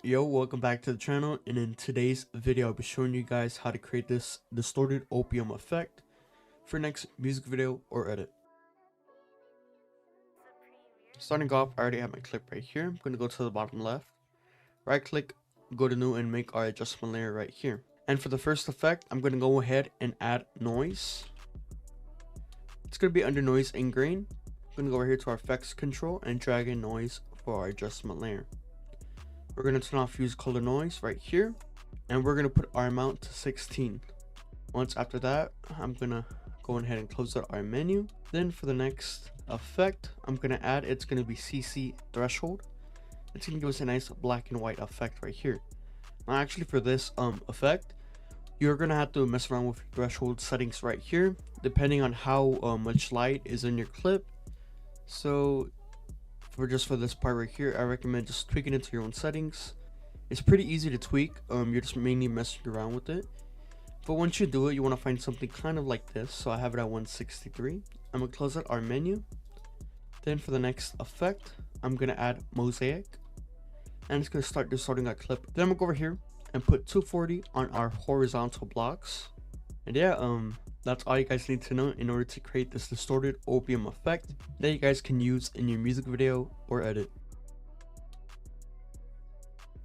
Yo, welcome back to the channel, and in today's video I'll be showing you guys how to create this distorted opium effect for next music video or edit. Starting off, I already have my clip right here. I'm going to go to the bottom left, right click, go to new and make our adjustment layer right here. And for the first effect, I'm going to go ahead and add noise. It's going to be under noise and grain. I'm going to go over here to our effects control and drag in noise for our adjustment layer. We're going to turn off fuse color noise right here, and we're going to put our amount to 16. Once after that, I'm going to go ahead and close out our menu. Then for the next effect, I'm going to add, it's going to be CC threshold. It's going to give us a nice black and white effect right here. Now actually for this effect, you're going to have to mess around with your threshold settings right here, depending on how much light is in your clip. So for this part right here, I recommend just tweaking it to your own settings. It's pretty easy to tweak. You're just mainly messing around with it. But once you do it, you want to find something kind of like this. So I have it at 163. I'm going to close out our menu. Then for the next effect, I'm going to add mosaic. And it's going to start distorting our clip. Then I'm going to go over here and put 240 on our horizontal blocks. And yeah, that's all you guys need to know in order to create this distorted opium effect that you guys can use in your music video or edit.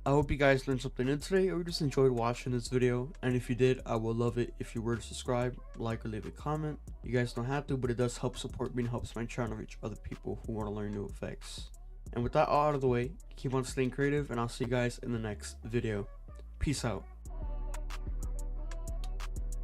I hope you guys learned something new today or just enjoyed watching this video, and if you did, I would love it if you were to subscribe, like, or leave a comment. You guys don't have to, but it does help support me and helps my channel reach other people who want to learn new effects. And with that all out of the way, keep on staying creative, and I'll see you guys in the next video. Peace out.